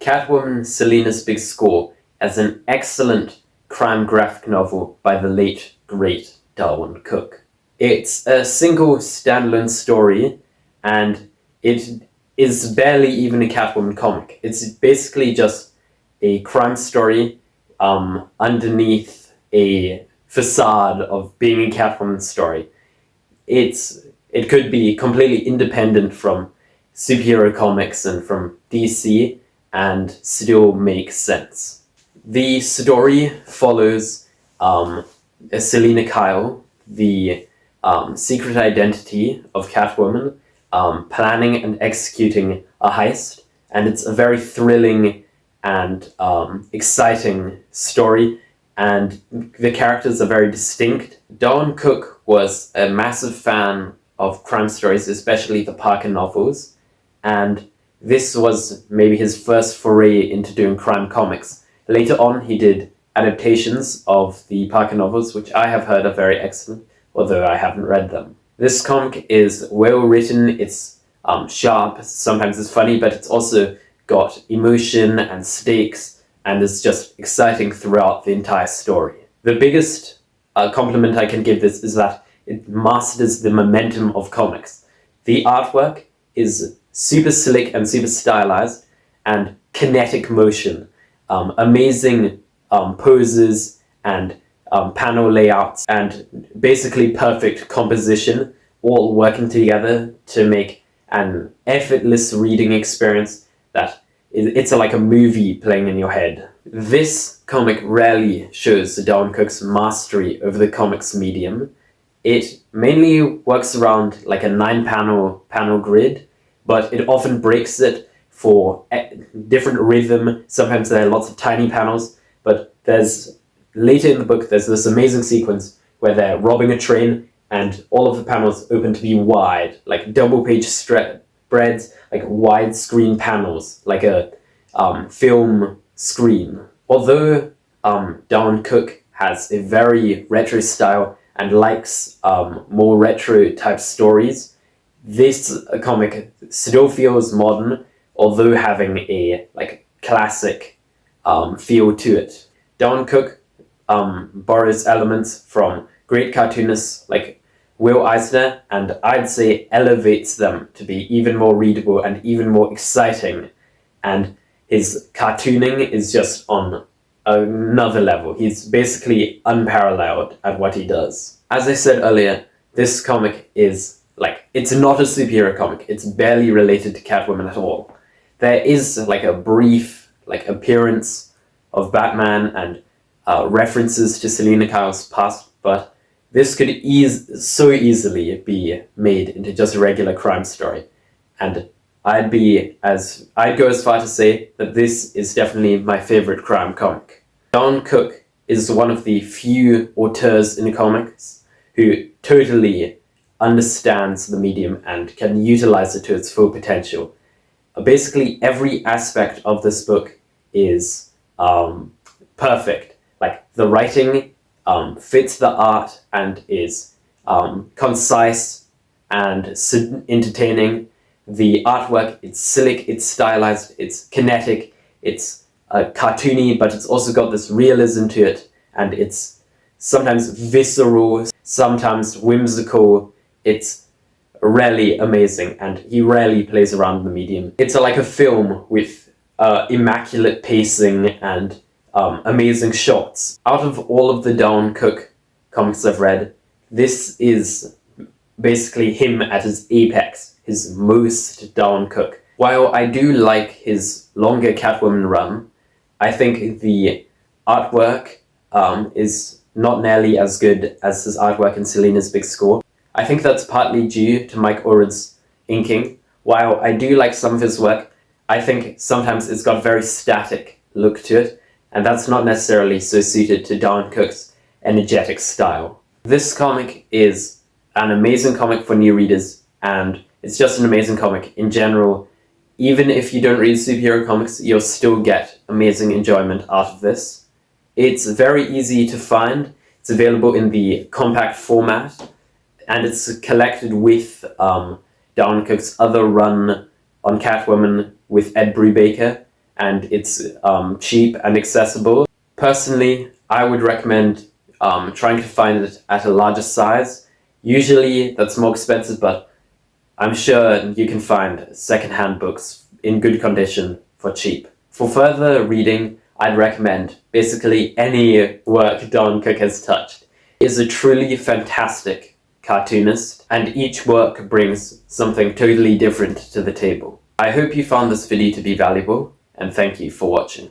Catwoman, Selina's Big Score as an excellent crime graphic novel by the late, great Darwyn Cooke. It's a single standalone story, and it is barely even a Catwoman comic. It's basically just a crime story underneath a facade of being a Catwoman story. It could be completely independent from superhero comics and from DC and still make sense. The story follows Selina Kyle, the secret identity of Catwoman, planning and executing a heist, and it's a very thrilling and exciting story, and the characters are very distinct. Darwyn Cooke was a massive fan of crime stories, especially the Parker novels, and this was maybe his first foray into doing crime comics. Later on, he did adaptations of the Parker novels, which I have heard are very excellent, although I haven't read them. This comic is well written, it's sharp, sometimes it's funny, but it's also got emotion and stakes, and it's just exciting throughout the entire story. The biggest compliment I can give this is that it masters the momentum of comics. The artwork is super slick and super stylized, and kinetic motion, amazing poses and panel layouts, and basically perfect composition, all working together to make an effortless reading experience that it's like a movie playing in your head. This comic rarely shows Darwyn Cooke's mastery over the comics medium. It mainly works around like a 9-panel grid, but it often breaks it for different rhythm. Sometimes there are lots of tiny panels, but later in the book there's this amazing sequence where they're robbing a train and all of the panels open to be wide, like double page spreads, like widescreen panels, like a film screen. Although Darwyn Cooke has a very retro style and likes more retro type stories, this comic still feels modern, although having a like classic feel to it. Darwyn Cooke borrows elements from great cartoonists like Will Eisner, and I'd say elevates them to be even more readable and even more exciting. And his cartooning is just on another level. He's basically unparalleled at what he does. As I said earlier, this comic is it's not a superhero comic. It's barely related to Catwoman at all. There is like a brief appearance of Batman and references to Selina Kyle's past, but this could so easily be made into just a regular crime story. And I'd go as far to say that this is definitely my favorite crime comic. Darwyn Cooke is one of the few auteurs in comics who totally understands the medium and can utilize it to its full potential. Basically, every aspect of this book is perfect. Like, the writing fits the art and is concise and entertaining. The artwork, it's slick, it's stylized, it's kinetic, it's cartoony, but it's also got this realism to it, and it's sometimes visceral, sometimes whimsical. It's really amazing, and he rarely plays around the medium. It's like a film with immaculate pacing and amazing shots. Out of all of the Darwyn Cooke comics I've read, this is basically him at his apex, his most Darwyn Cooke. While I do like his longer Catwoman run, I think the artwork is not nearly as good as his artwork in Selina's Big Score. I think that's partly due to Mike Oren's inking. While I do like some of his work, I think sometimes it's got a very static look to it, and that's not necessarily so suited to Darwyn Cooke's energetic style. This comic is an amazing comic for new readers, and it's just an amazing comic in general. Even if you don't read superhero comics, you'll still get amazing enjoyment out of this. It's very easy to find. It's available in the compact format, and it's collected with Darwyn Cooke's other run on Catwoman with Ed Brubaker, and it's cheap and accessible. Personally, I would recommend trying to find it at a larger size. Usually that's more expensive, but I'm sure you can find secondhand books in good condition for cheap. For further reading, I'd recommend basically any work Darwyn Cooke has touched. He is a truly fantastic cartoonist, and each work brings something totally different to the table. I hope you found this video to be valuable, and thank you for watching.